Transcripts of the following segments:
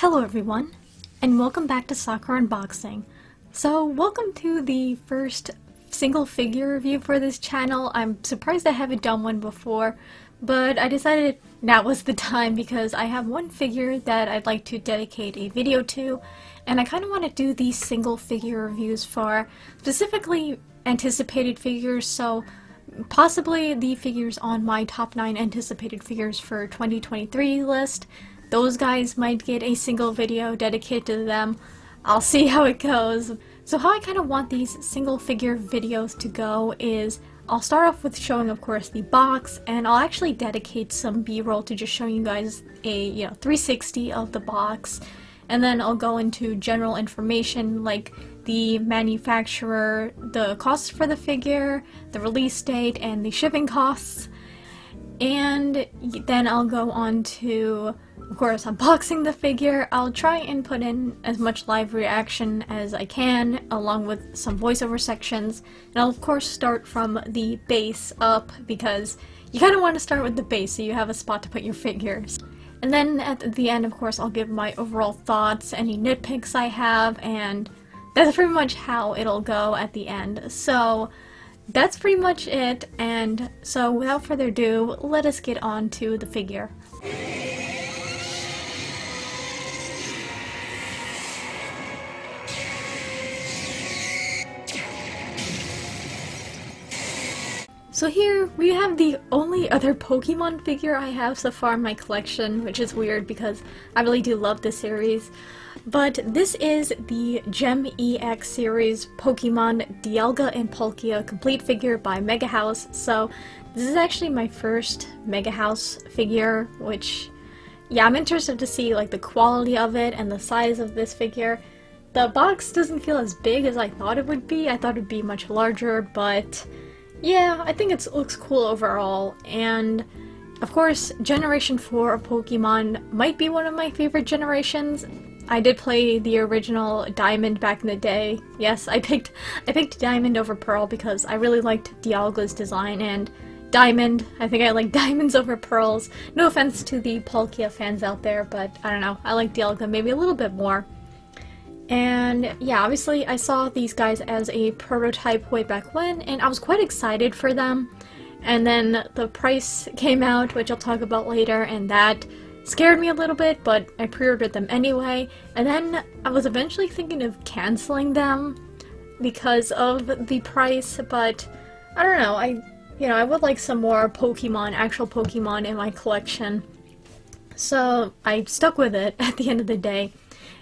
Hello everyone, and welcome back to Soccer Unboxing. So welcome to the first single figure review for this channel. I'm surprised I haven't done one before, but I decided now was the time because I have one figure that I'd like to dedicate a video to, and I kind of want to do these single figure reviews for specifically anticipated figures, so possibly the figures on my top 9 anticipated figures for 2023 list. Those guys might get a single video dedicated to them. I'll see how it goes. So how I kind of want these single figure videos to go is I'll start off with showing, of course, the box, and I'll actually dedicate some b-roll to just showing you guys a 360 of the box, and then I'll go into general information like the manufacturer, the cost for the figure, the release date, and the shipping costs. And then I'll go on to, of course, unboxing the figure. I'll try and put in as much live reaction as I can, along with some voiceover sections. And I'll, of course, start from the base up, because you kind of want to start with the base so you have a spot to put your figures. And then at the end, of course, I'll give my overall thoughts, any nitpicks I have, and that's pretty much how it'll go at the end. So that's pretty much it, and so without further ado, let us get on to the figure. So here we have the only other Pokemon figure I have so far in my collection, which is weird because I really do love this series. But this is the G.E.M EX series Pokemon Dialga and Palkia complete figure by MegaHouse. So this is actually my first MegaHouse figure, which, yeah, I'm interested to see like the quality of it and the size of this figure. The box doesn't feel as big as I thought it would be. I thought it would be much larger, but yeah, I think it looks cool overall. And of course, Generation 4 of Pokemon might be one of my favorite generations. I did play the original Diamond back in the day. Yes, I picked Diamond over Pearl because I really liked Dialga's design, and Diamond, I think I like Diamonds over Pearls. No offense to the Palkia fans out there, but I don't know, I like Dialga maybe a little bit more. And yeah, obviously I saw these guys as a prototype way back when, and I was quite excited for them. And then the price came out, which I'll talk about later, and that scared me a little bit, but I pre-ordered them anyway. And then I was eventually thinking of canceling them because of the price, but I don't know, I would like some more Pokemon, actual Pokemon in my collection. So I stuck with it at the end of the day.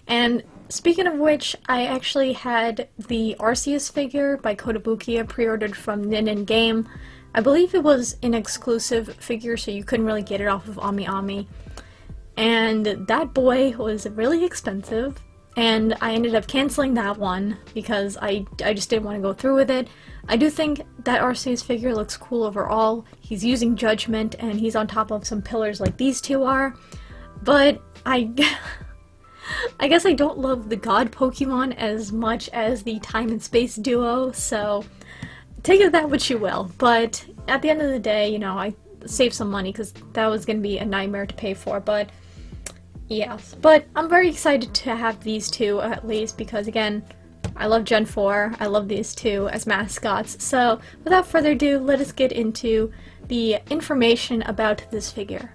And speaking of which, I actually had the Arceus figure by Kotobukiya pre-ordered from G.E.M. I believe it was an exclusive figure, so you couldn't really get it off of AmiAmi. And that boy was really expensive, and I ended up canceling that one because I just didn't want to go through with it. I do think that Arceus figure looks cool overall. He's using Judgment, and he's on top of some pillars like these two are, but I guess I don't love the God Pokemon as much as the Time and Space duo, so take it that what you will. But at the end of the day, I saved some money because that was going to be a nightmare to pay for, but yes. But I'm very excited to have these two at least because, again, I love Gen 4, I love these two as mascots. So without further ado, let us get into the information about this figure.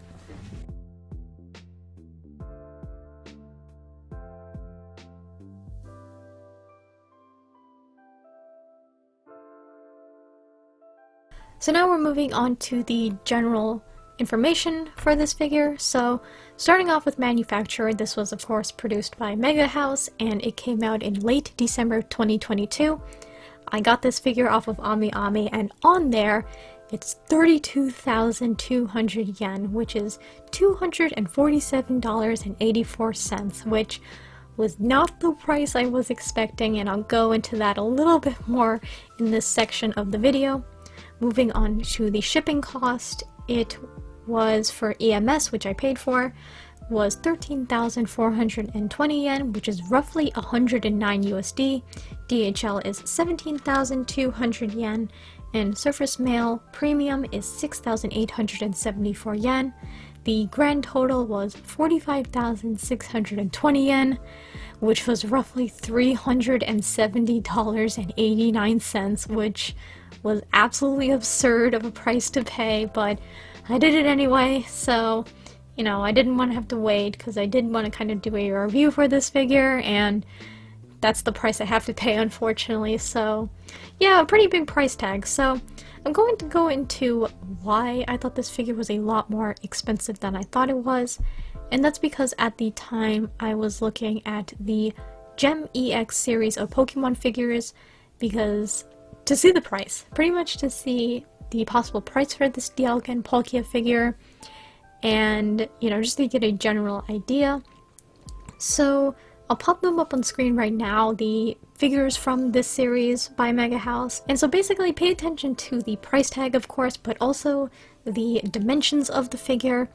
So now we're moving on to the general information for this figure. So starting off with manufacturer, this was of course produced by MegaHouse, and it came out in late December 2022. I got this figure off of AmiAmi, and on there it's 32,200 yen, which is $247.84, which was not the price I was expecting, and I'll go into that a little bit more in this section of the video. Moving on to the shipping cost, it was for EMS, which I paid for, was 13,420 yen, which is roughly 109 USD. DHL is 17,200 yen, and Surface Mail Premium is 6,874 yen. the grand total was 45,620 yen, which was roughly $370.89, which was absolutely absurd of a price to pay, but I did it anyway. So, you know, I didn't want to have to wait because I did want to kind of do a review for this figure, and that's the price I have to pay, unfortunately. So yeah, a pretty big price tag. So I'm going to go into why I thought this figure was a lot more expensive than I thought it was, and that's because at the time I was looking at the G.E.M EX series of Pokemon figures because to see the price, pretty much to see the possible price for this Dialga Palkia figure, and you know, just to get a general idea. So I'll pop them up on screen right now, the figures from this series by MegaHouse. And so basically pay attention to the price tag, of course, but also the dimensions of the figure.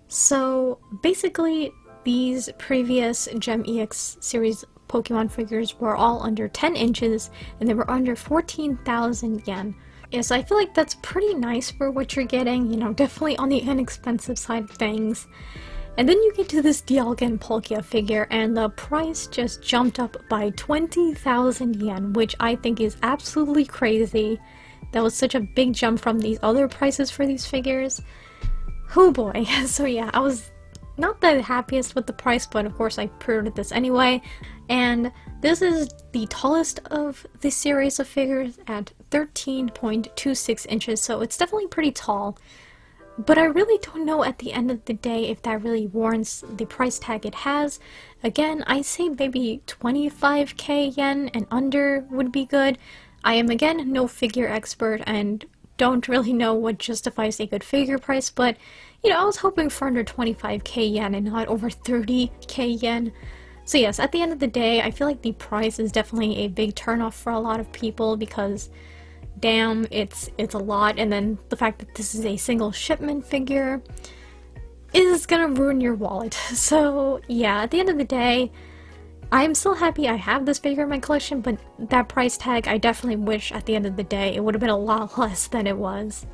So basically these previous G.E.M EX series Pokemon figures were all under 10 inches and they were under 14,000 yen. Yeah, so I feel like that's pretty nice for what you're getting, you know, definitely on the inexpensive side of things. And then you get to this Dialga Palkia figure and the price just jumped up by 20,000 yen, which I think is absolutely crazy. That was such a big jump from these other prices for these figures. Oh boy. So yeah, I was not the happiest with the price, but of course I pre-ordered this anyway. And this is the tallest of this series of figures at 13.26 inches, so it's definitely pretty tall. But I really don't know at the end of the day if that really warrants the price tag it has. Again, I say maybe 25k yen and under would be good. I am again no figure expert and don't really know what justifies a good figure price, but you know, I was hoping for under 25k yen and not over 30k yen. So yes, at the end of the day, I feel like the price is definitely a big turnoff for a lot of people because damn, it's a lot, and then the fact that this is a single shipment figure is gonna ruin your wallet. So yeah, at the end of the day, I'm still happy I have this figure in my collection, but that price tag, I definitely wish at the end of the day it would have been a lot less than it was.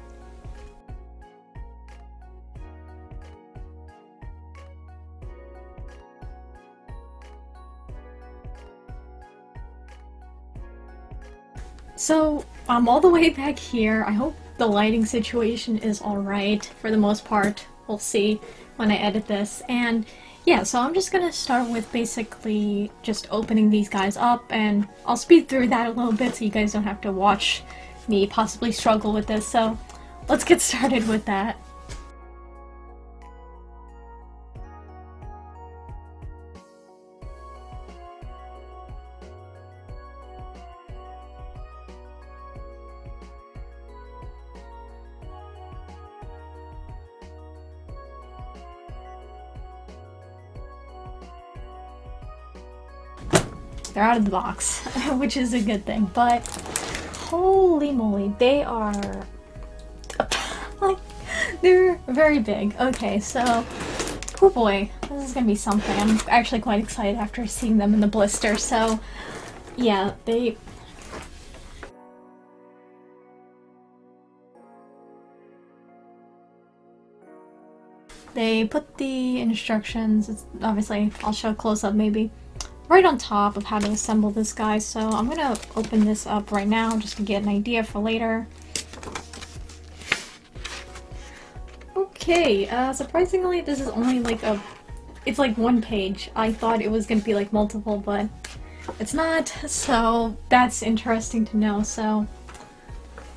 So I'm all the way back here. I hope the lighting situation is alright for the most part. We'll see when I edit this. And yeah, so I'm just gonna start with basically just opening these guys up, and I'll speed through that a little bit so you guys don't have to watch me possibly struggle with this. So let's get started with that. They're out of the box, which is a good thing, but holy moly, they are like, they're very big. Okay, so oh boy, this is gonna be something. I'm actually quite excited after seeing them in the blister. So yeah, they put the instructions, obviously I'll show a close-up maybe, right on top of how to assemble this guy. So I'm gonna open this up right now just to get an idea for later. Okay, surprisingly this is only like it's like one page. I thought it was gonna be like multiple, but it's not, so that's interesting to know. So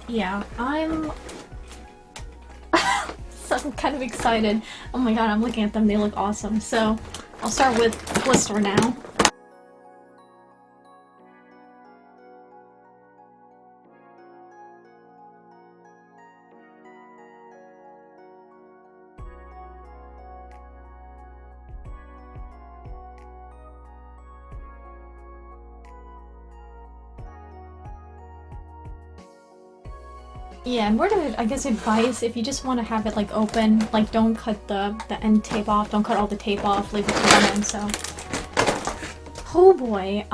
yeah, I'm kind of excited. Oh my god, I'm looking at them, they look awesome. So I'll start with blister now. Yeah, and word of, I guess, advice, if you just want to have it, like, open, like, don't cut the end tape off, don't cut all the tape off, leave it to one end, so. Oh boy,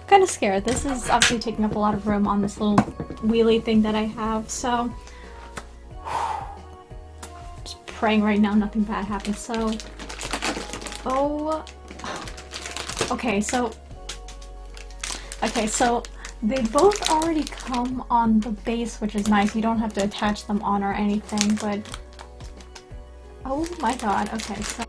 kind of scared. This is obviously taking up a lot of room on this little wheelie thing that I have, so. praying right now nothing bad happens. So, oh, okay, so they both already come on the base, which is nice. You don't have to attach them on or anything, but oh my god, okay, so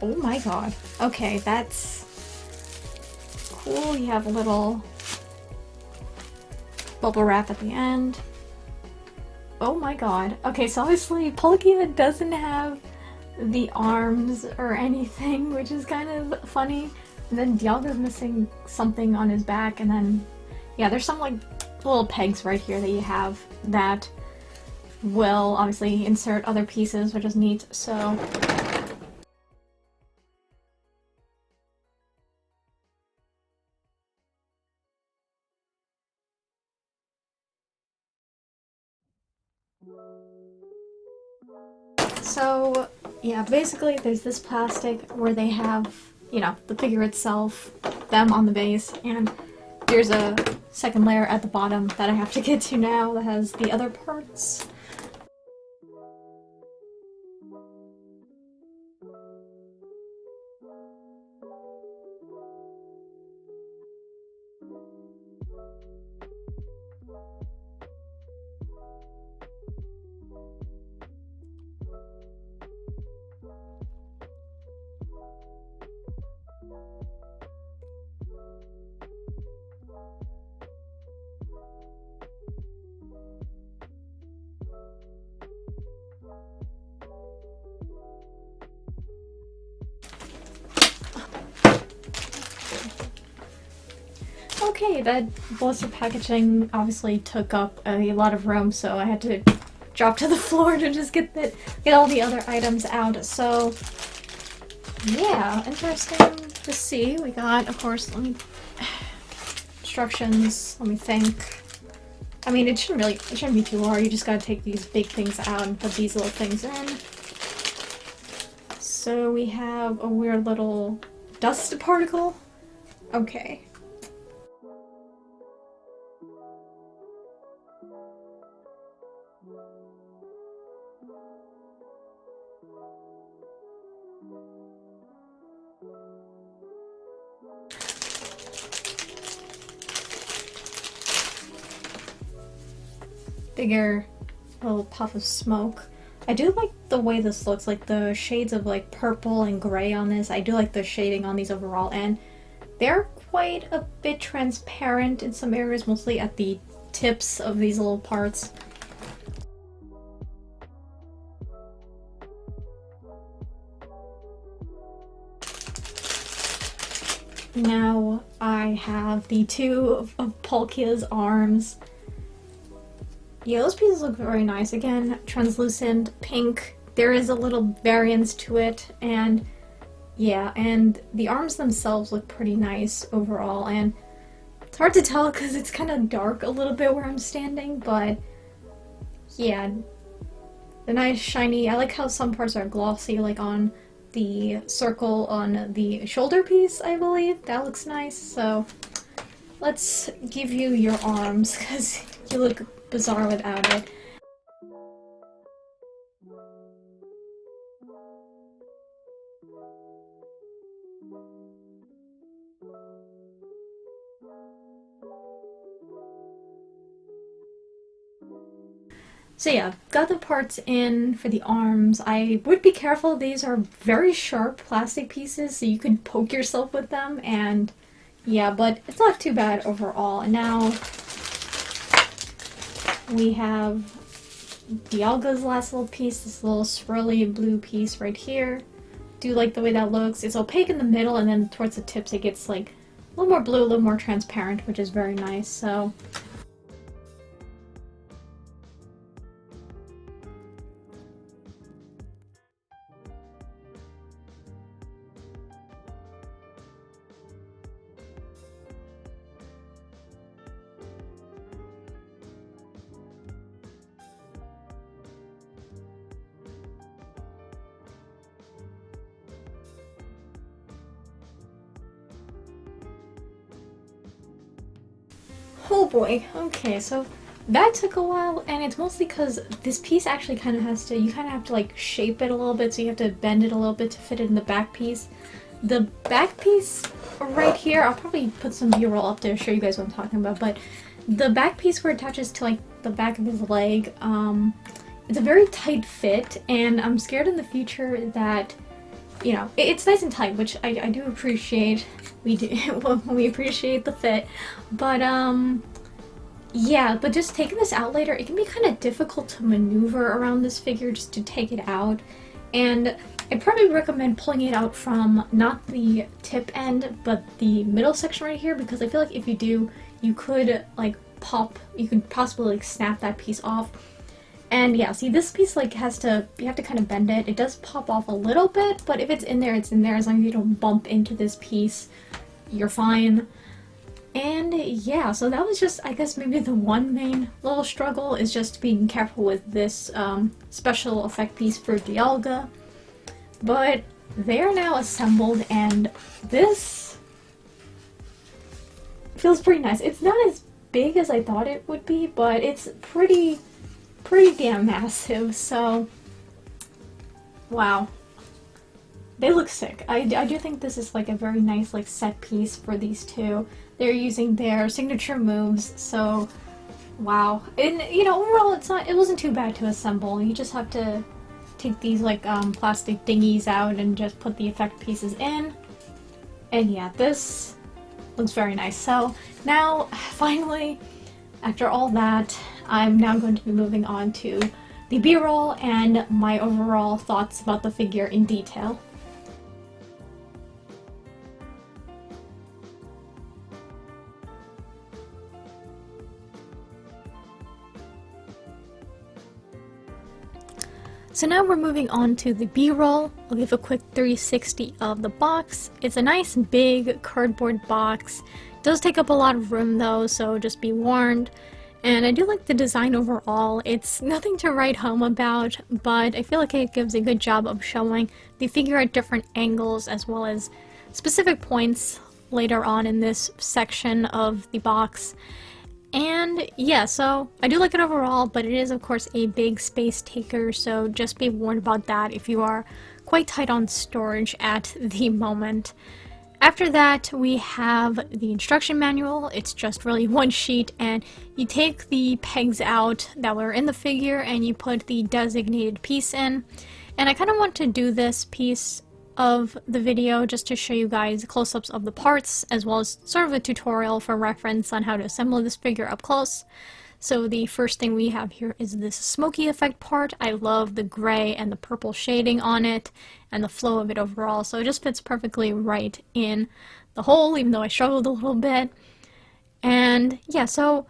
oh my god. Okay, that's cool. You have a little bubble wrap at the end. Oh my god. Okay, so obviously Palkia doesn't have the arms or anything, which is kind of funny. And then Dialga's missing something on his back, and then yeah, there's some like little pegs right here that you have that will obviously insert other pieces, which is neat. So yeah, basically there's this plastic where they have, you know, the figure itself, them on the base, and there's a second layer at the bottom that I have to get to now that has the other parts. Okay, that blister packaging obviously took up a lot of room, so I had to drop to the floor to just get all the other items out. So yeah, interesting to see. We got, of course, instructions. Let me think. I mean, it shouldn't be too hard. You just gotta take these big things out and put these little things in. So we have a weird little dust particle. Okay. Bigger little puff of smoke. I do like the way this looks, like the shades of like purple and gray on this. I do like the shading on these overall, and they're quite a bit transparent in some areas, mostly at the tips of these little parts. Now I have the two of Palkia's arms. Yeah, those pieces look very nice. Again, translucent, pink. There is a little variance to it, and yeah, and the arms themselves look pretty nice overall, and it's hard to tell because it's kind of dark a little bit where I'm standing, but yeah, the nice shiny. I like how some parts are glossy, like on the circle on the shoulder piece, I believe. That looks nice, so let's give you your arms because you look bizarre without it. So yeah, got the parts in for the arms. I would be careful, these are very sharp plastic pieces, so you could poke yourself with them, and yeah, but it's not too bad overall. And now we have Dialga's last little piece, this little swirly blue piece right here. Do like the way that looks. It's opaque in the middle, and then towards the tips it gets like a little more blue, a little more transparent, which is very nice. So Oh boy, okay, so that took a while, and it's mostly because this piece actually kind of has to, you kind of have to like shape it a little bit, so you have to bend it a little bit to fit it in the back piece. The back piece right here, I'll probably put some B-roll up there to show you guys what I'm talking about, but the back piece where it attaches to like the back of his leg, it's a very tight fit, and I'm scared in the future that, you know, it's nice and tight, which I do appreciate. We appreciate the fit, but yeah, but just taking this out later, it can be kind of difficult to maneuver around this figure just to take it out, and I'd probably recommend pulling it out from not the tip end, but the middle section right here, because I feel like if you do, you could like you could possibly like snap that piece off. And yeah, see, this piece like you have to kind of bend it. It does pop off a little bit, but if it's in there, it's in there. As long as you don't bump into this piece, you're fine. And yeah, so that was just, I guess, maybe the one main little struggle is just being careful with this special effect piece for Dialga. But they are now assembled, and this feels pretty nice. It's not as big as I thought it would be, but it's pretty damn massive, so wow. They look sick. I do think this is like a very nice like set piece for these two. They're using their signature moves, so wow. And you know, overall it wasn't too bad to assemble. You just have to take these like plastic dinghies out and just put the effect pieces in. And yeah, this looks very nice. So now, finally, after all that, I'm now going to be moving on to the B-roll and my overall thoughts about the figure in detail. So now we're moving on to the B-roll. I'll give a quick 360 of the box. It's a nice big cardboard box. It does take up a lot of room though, so just be warned. And I do like the design overall. It's nothing to write home about, but I feel like it gives a good job of showing the figure at different angles as well as specific points later on in this section of the box. And yeah, so I do like it overall, but it is of course a big space taker, so just be warned about that if you are quite tight on storage at the moment. After that, we have the instruction manual. It's just really one sheet, and you take the pegs out that were in the figure and you put the designated piece in. And I kind of want to do this piece of the video just to show you guys close-ups of the parts, as well as sort of a tutorial for reference on how to assemble this figure up close. So the first thing we have here is this smoky effect part. I love the gray and the purple shading on it and the flow of it overall, so it just fits perfectly right in the hole, even though I struggled a little bit. And yeah, so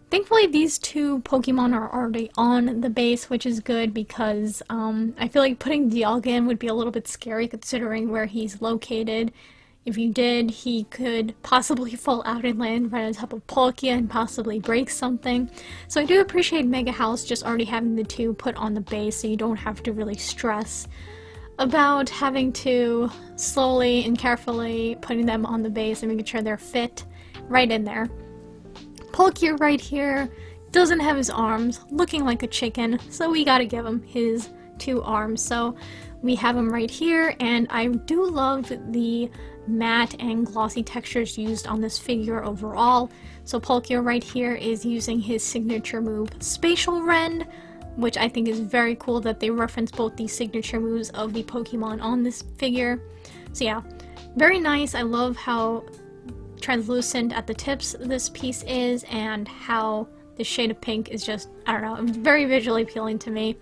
thankfully these two Pokemon are already on the base, which is good because I feel like putting Dialga in would be a little bit scary considering where he's located. If you did, he could possibly fall out and land right on top of Palkia and possibly break something. So I do appreciate MegaHouse just already having the two put on the base, so you don't have to really stress about having to slowly and carefully putting them on the base and making sure they're fit right in there. Palkia right here doesn't have his arms, looking like a chicken, so we gotta give him his two arms. So we have him right here, and I do love the matte and glossy textures used on this figure overall. So Palkia right here is using his signature move, Spatial Rend, which I think is very cool that they reference both the signature moves of the Pokemon on this figure. So yeah, very nice. I love how translucent at the tips this piece is, and how the shade of pink is just, I don't know, very visually appealing to me.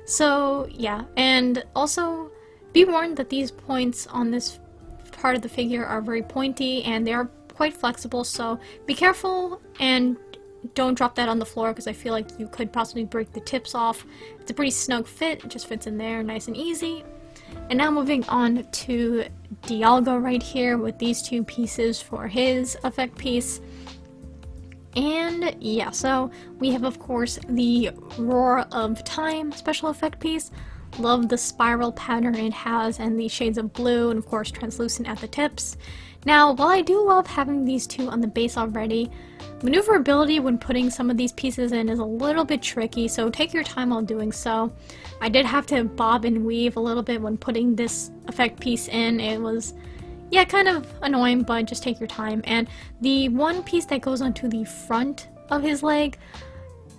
So yeah, and also be warned that these points on this part of the figure are very pointy and they are quite flexible, so be careful and don't drop that on the floor because I feel like you could possibly break the tips off. It's a pretty snug fit, it just fits in there nice and easy. And now moving on to Dialga right here with these two pieces for his effect piece. And yeah, so we have of course the Roar of Time special effect piece. Love the spiral pattern it has and the shades of blue, and of course translucent at the tips. Now, while I do love having these two on the base already, maneuverability when putting some of these pieces in is a little bit tricky, so take your time while doing so. I did have to bob and weave a little bit when putting this effect piece in. It was, yeah, kind of annoying, but just take your time. And the one piece that goes onto the front of his leg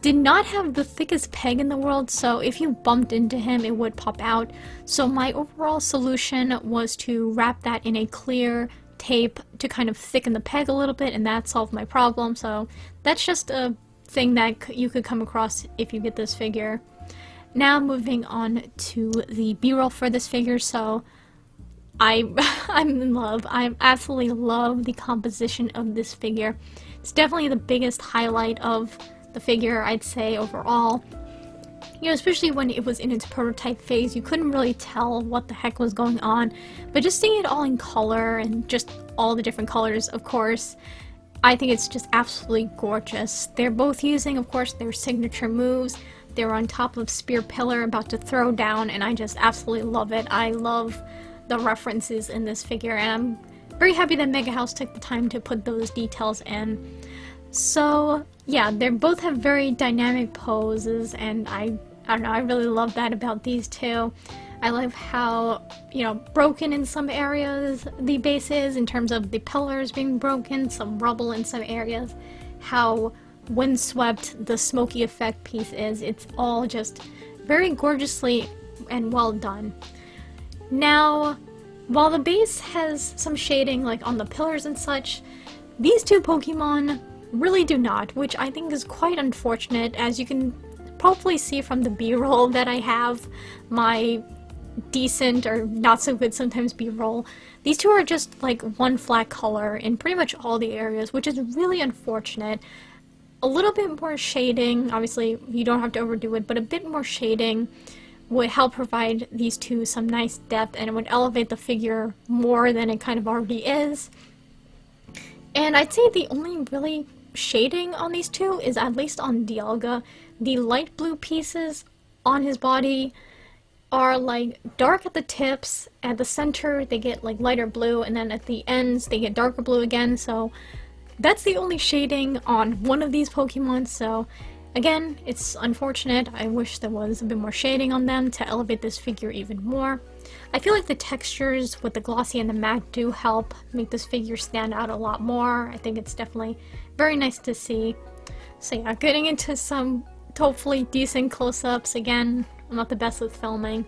did not have the thickest peg in the world, so if you bumped into him, it would pop out. So my overall solution was to wrap that in a clear tape to kind of thicken the peg a little bit, and that solved my problem. So that's just a thing that you could come across if you get this figure. Now moving on to the B-roll for this figure. So I'm in love. I absolutely love the composition of this figure. It's definitely the biggest highlight of the figure, I'd say, overall. You know, especially when it was in its prototype phase, you couldn't really tell what the heck was going on, but just seeing it all in color and just all the different colors, of course, I think it's just absolutely gorgeous. They're both using, of course, their signature moves. They're on top of Spear Pillar about to throw down, and I just absolutely love it. I love the references in this figure, and I'm very happy that MegaHouse took the time to put those details in. So yeah, they both have very dynamic poses, and I don't know, I really love that about these two. I love how, you know, broken in some areas the base is, in terms of the pillars being broken, some rubble in some areas, how windswept the smoky effect piece is. It's all just very gorgeously and well done. Now, while the base has some shading like on the pillars and such, these two Pokemon really do not, which I think is quite unfortunate. As you can probably see from the B-roll that I have, my decent or not so good sometimes B-roll, these two are just like one flat color in pretty much all the areas, which is really unfortunate. A little bit more shading, obviously you don't have to overdo it, but a bit more shading would help provide these two some nice depth, and it would elevate the figure more than it kind of already is. And I'd say the only really shading on these two is at least on Dialga. The light blue pieces on his body are like dark at the tips, at the center they get like lighter blue, and then at the ends they get darker blue again. So that's the only shading on one of these Pokemon, so again, it's unfortunate. I wish there was a bit more shading on them to elevate this figure even more. I feel like the textures with the glossy and the matte do help make this figure stand out a lot more. I think it's definitely very nice to see. So yeah, getting into some hopefully decent close-ups. Again, I'm not the best with filming,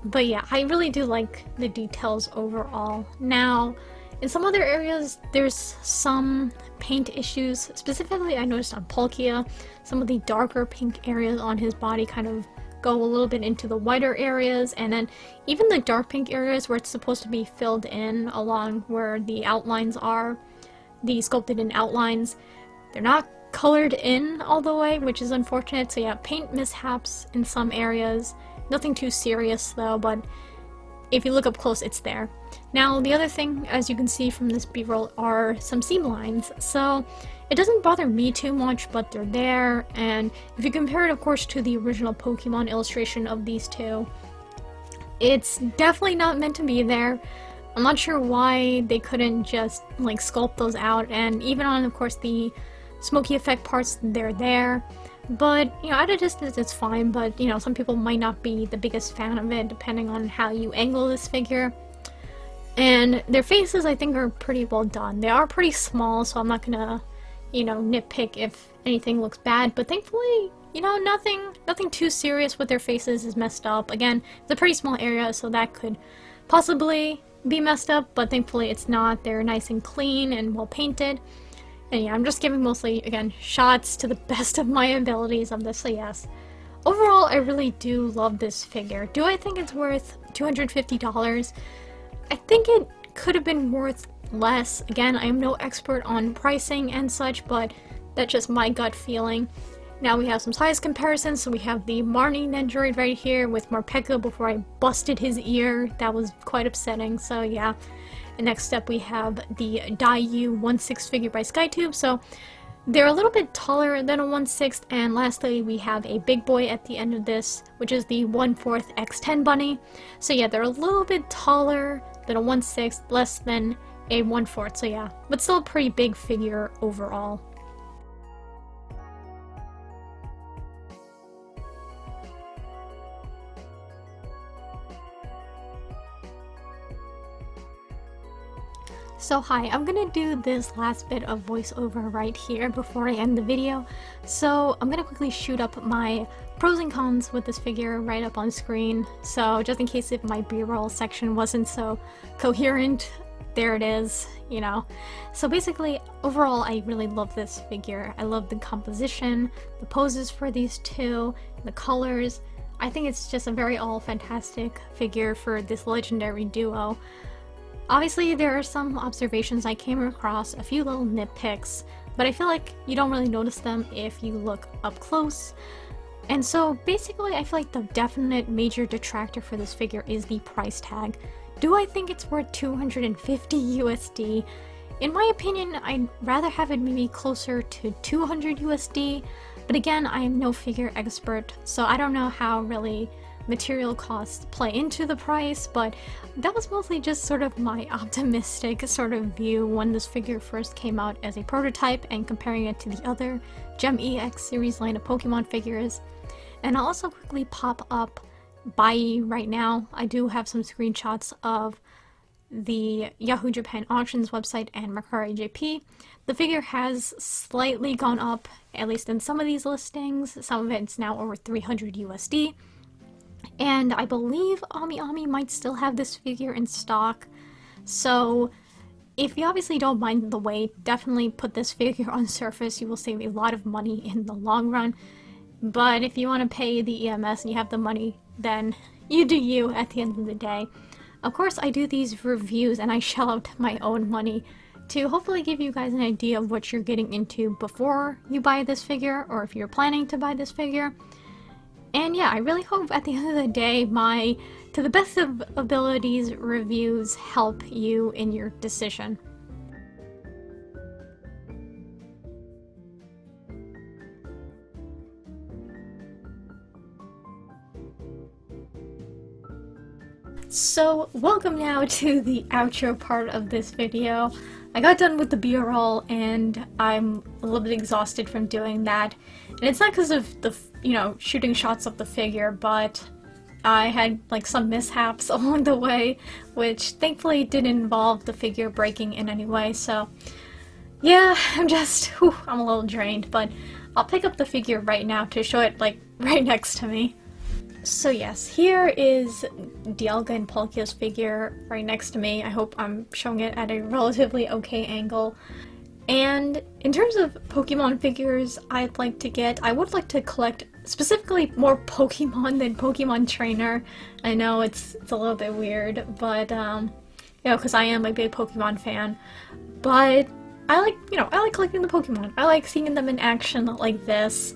but yeah, I really do like the details overall. Now, in some other areas, there's some paint issues. Specifically, I noticed on Palkia, some of the darker pink areas on his body kind of go a little bit into the whiter areas, and then even the dark pink areas where it's supposed to be filled in along where the outlines are, the sculpted in outlines, they're not colored in all the way, which is unfortunate. So yeah, paint mishaps in some areas. Nothing too serious though, but if you look up close, it's there. Now, the other thing, as you can see from this B-roll, are some seam lines. So it doesn't bother me too much, but they're there, and if you compare it, of course, to the original Pokemon illustration of these two, it's definitely not meant to be there. I'm not sure why they couldn't just, like, sculpt those out, and even on, of course, the smoky effect parts, they're there. But, you know, at a distance it's fine, but, you know, some people might not be the biggest fan of it, depending on how you angle this figure. And their faces, I think, are pretty well done. They are pretty small, so I'm not gonna, you know, nitpick if anything looks bad, but thankfully, you know, nothing too serious with their faces is messed up. Again, it's a pretty small area, so that could possibly be messed up, but thankfully it's not. They're nice and clean and well painted. And yeah, I'm just giving mostly, again, shots to the best of my abilities of this, so yes. Overall, I really do love this figure. Do I think it's worth $250? I think it could have been worth less. Again, I am no expert on pricing and such, but that's just my gut feeling. Now we have some size comparisons. So we have the Marnie Nendroid right here with Morpeko before I busted his ear. That was quite upsetting, so yeah. And next up we have the Dayu 1/6 figure by SkyTube. So they're a little bit taller than a 1/6, and lastly we have a big boy at the end of this, which is the 1/4 X10 bunny. So yeah, they're a little bit taller than a 1/6, less than a 1/4, so yeah. But still a pretty big figure overall. So hi, I'm gonna do this last bit of voiceover right here before I end the video. So I'm gonna quickly shoot up my pros and cons with this figure right up on screen. So just in case if my B-roll section wasn't so coherent, there it is, you know. So basically, overall, I really love this figure. I love the composition, the poses for these two, the colors. I think it's just a very all fantastic figure for this legendary duo. Obviously, there are some observations I came across, a few little nitpicks, but I feel like you don't really notice them if you look up close. And so basically, I feel like the definite major detractor for this figure is the price tag. Do I think it's worth 250 USD? In my opinion, I'd rather have it maybe closer to 200 USD, but again, I am no figure expert, so I don't know how really material costs play into the price, but that was mostly just sort of my optimistic sort of view when this figure first came out as a prototype and comparing it to the other G.E.M EX series line of Pokemon figures. And I'll also quickly pop up Bai right now. I do have some screenshots of the Yahoo Japan Auctions website and Mercari JP. The figure has slightly gone up, at least in some of these listings. Some of it's now over 300 USD. And I believe Ami might still have this figure in stock. So if you obviously don't mind the weight, definitely put this figure on Surface. You will save a lot of money in the long run. But if you want to pay the EMS and you have the money, then you do you at the end of the day. Of course, I do these reviews and I shell out my own money to hopefully give you guys an idea of what you're getting into before you buy this figure, or if you're planning to buy this figure. And yeah, I really hope at the end of the day my, to the best of abilities, reviews help you in your decision. So, welcome now to the outro part of this video. I got done with the B-roll and I'm a little bit exhausted from doing that. And it's not because of the, shooting shots of the figure, but I had like some mishaps along the way, which thankfully didn't involve the figure breaking in any way. So yeah, I'm a little drained, but I'll pick up the figure right now to show it like right next to me. So yes, here is Dialga Palkia's figure right next to me. I hope I'm showing it at a relatively okay angle. And in terms of Pokemon figures I would like to collect specifically more Pokemon than Pokemon Trainer. I know it's a little bit weird, but because I am a big Pokemon fan. But I like collecting the Pokemon. I like seeing them in action like this.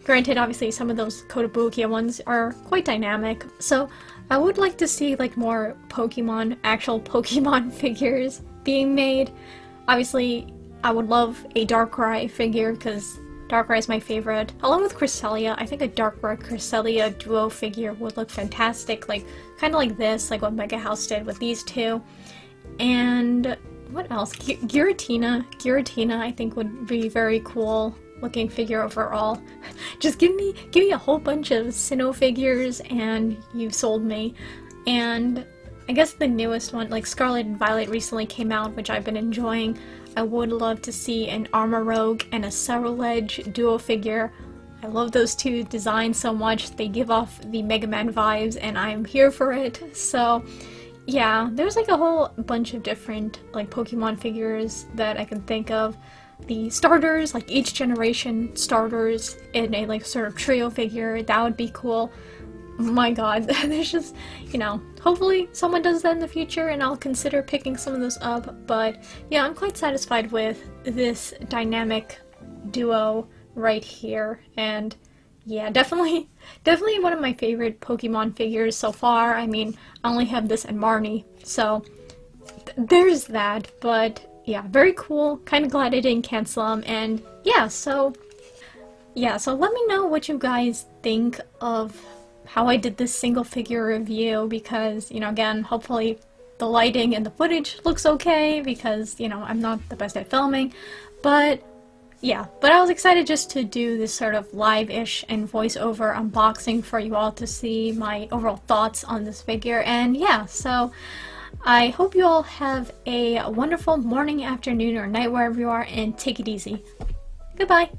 Granted, obviously some of those Kotobukiya ones are quite dynamic, so I would like to see like more actual Pokemon figures being made. Obviously, I would love a Darkrai figure because Darkrai is my favorite. Along with Cresselia, I think a Darkrai Cresselia duo figure would look fantastic, like kind of like this, like what MegaHouse did with these two. And what else? Giratina I think would be very cool looking figure overall. Just give me a whole bunch of Sinnoh figures and you've sold me. And I guess the newest one, like Scarlet and Violet recently came out, which I've been enjoying. I would love to see an Armorogue and a Ceruledge duo figure. I love those two designs so much. They give off the Mega Man vibes and I'm here for it. So yeah, there's like a whole bunch of different like Pokemon figures that I can think of. The starters, like each generation starters in a like sort of trio figure, that would be cool. Oh my god, there's just, hopefully someone does that in the future and I'll consider picking some of those up. But yeah, I'm quite satisfied with this dynamic duo right here. And yeah, definitely one of my favorite Pokemon figures so far. I mean, I only have this and Marnie, so there's that. But yeah, very cool. Kind of glad I didn't cancel them. And yeah, so let me know what you guys think of how I did this single figure review, because, again, hopefully the lighting and the footage looks okay because, you know, I'm not the best at filming, but yeah, but I was excited just to do this sort of live-ish and voiceover unboxing for you all to see my overall thoughts on this figure, and yeah, so I hope you all have a wonderful morning, afternoon, or night wherever you are, and take it easy. Goodbye!